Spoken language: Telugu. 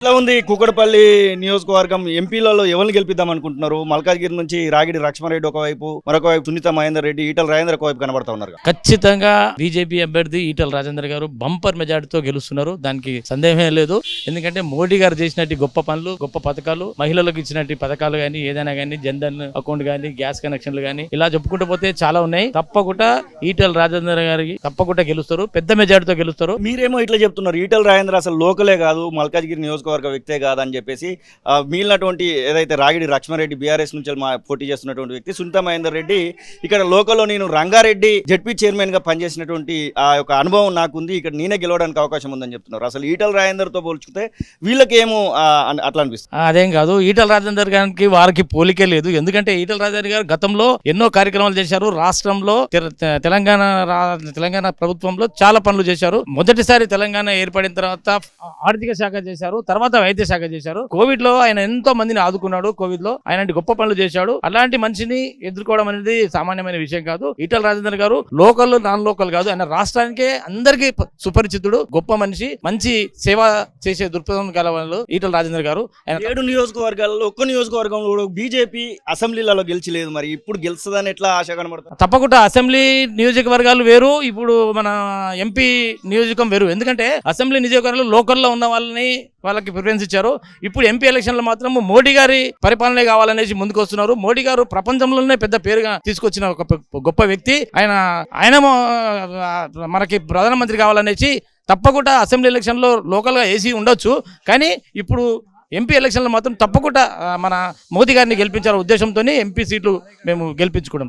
ఎట్లా ఉంది కూకట్పల్లి నియోజకవర్గం ఎంపీలలో ఎవరిని గెలిపిద్దాం అనుకుంటున్నారు? మల్కాజ్గిరి నుంచి రాగిడి లక్ష్మారెడ్డి ఒకవైపు, మరొక వైపు సునీత మహేందర్ రెడ్డి, ఈటల రాజేందర్ ఒకవైపు కనబడతా ఉన్నారు. ఖచ్చితంగా బీజేపీ అభ్యర్థి ఈటల రాజేందర్ గారు బంపర్ మెజార్టీతో గెలుస్తున్నారు. దానికి సందేహమే లేదు. ఎందుకంటే మోడీ గారు చేసినట్టు గొప్ప పనులు, గొప్ప పథకాలు, మహిళలకు ఇచ్చినట్టు పథకాలు గానీ, ఏదైనా గానీ, జన్ధన్ అకౌంట్ గానీ, గ్యాస్ కనెక్షన్లు గానీ, ఇలా చెప్పుకుంటూ పోతే చాలా ఉన్నాయి. తప్పకుండా ఈటల రాజేందర్ గారికి తప్పకుండా గెలుస్తారు, పెద్ద మెజార్టీతో గెలుస్తారు. మీరేమో ఇట్లా చెప్తున్నారు, ఈటల రాజేందర్ అసలు లోకలే కాదు, మల్కాజ్గిరి నియోజకవర్గ వ్యక్తే కాదని చెప్పేసి. మిగిలినటువంటి ఏదైతే రాగిడి లక్ష్మారెడ్డి బీఆర్ఎస్ నుంచి పోటీ చేస్తున్నటువంటి వ్యక్తి, సునీత మహేందర్ రెడ్డి ఇక్కడ లోకల్లో నేను రంగారెడ్డి జెడ్పీ చైర్మన్ గా పనిచేసినటువంటి ఆ యొక్క అనుభవం నాకుంది, ఇక్కడ నేనే గెలవడానికి అవకాశం ఉందని చెప్తున్నారు. అసలు ఈటల రాజేందర్ తో పోల్చుకుంటే వీళ్ళకి ఏమో అట్లా అనిపిస్తుంది. అదేం కాదు, ఈటల రాజేందర్ గారికి వారికి పోలికే లేదు. ఎందుకంటే ఈటల రాజేందర్ గారు గతంలో ఎన్నో కార్యక్రమాలు చేశారు. రాష్ట్రంలో తెలంగాణ ప్రభుత్వంలో చాలా పనులు చేశారు. మొదటిసారి తెలంగాణ ఏర్పడిన తర్వాత ఆర్థిక శాఖ చేశారు, తర్వాత వైద్య శాఖ చేశారు. కోవిడ్ లో ఆయన ఎంతో మందిని ఆదుకున్నాడు. కోవిడ్ లో ఆయన గొప్ప పనులు చేశాడు. అలాంటి మనిషిని ఎదుర్కోవడం అనేది సామాన్యమైన విషయం కాదు. ఈటల రాజేందర్ గారు లోకల్ నాన్ లోకల్ కాదు, ఆయన రాష్ట్రానికే అందరికీ సుపరిచితుడు, గొప్ప మనిషి, మంచి సేవ చేసే దృక్పథం గల వాళ్ళు ఈటల రాజేందర్ గారు. 7 నియోజకవర్గాల్లో ఒక్క నియోజకవర్గంలో కూడా బీజేపీ అసెంబ్లీలలో గెలిచలేదు. మరి ఇప్పుడు గెలుస్తుందని ఎట్లా ఆశ కనబడుతుంది? తప్పకుండా అసెంబ్లీ నియోజకవర్గాలు వేరు, ఇప్పుడు మన ఎంపీ నియోజకం వేరు. ఎందుకంటే అసెంబ్లీ నియోజకవర్గాలు లోకల్లో ఉన్న వాళ్ళకి ప్రిఫరెన్స్ ఇచ్చారు. ఇప్పుడు ఎంపీ ఎలక్షన్లో మాత్రం మోడీ గారి పరిపాలనే కావాలనేసి ముందుకు వస్తున్నారు. మోడీ గారు ప్రపంచంలోనే పెద్ద పేరుగా తీసుకొచ్చిన ఒక గొప్ప వ్యక్తి ఆయన మనకి ప్రధానమంత్రి కావాలనేసి తప్పకుండా అసెంబ్లీ ఎలక్షన్లో లోకల్గా ఏసీ ఉండొచ్చు, కానీ ఇప్పుడు ఎంపీ ఎలక్షన్లో మాత్రం తప్పకుండా మన మోదీ గారిని గెలిపించాలనే ఉద్దేశంతో ఎంపీ సీట్లు మేము గెలిపించుకోవడం.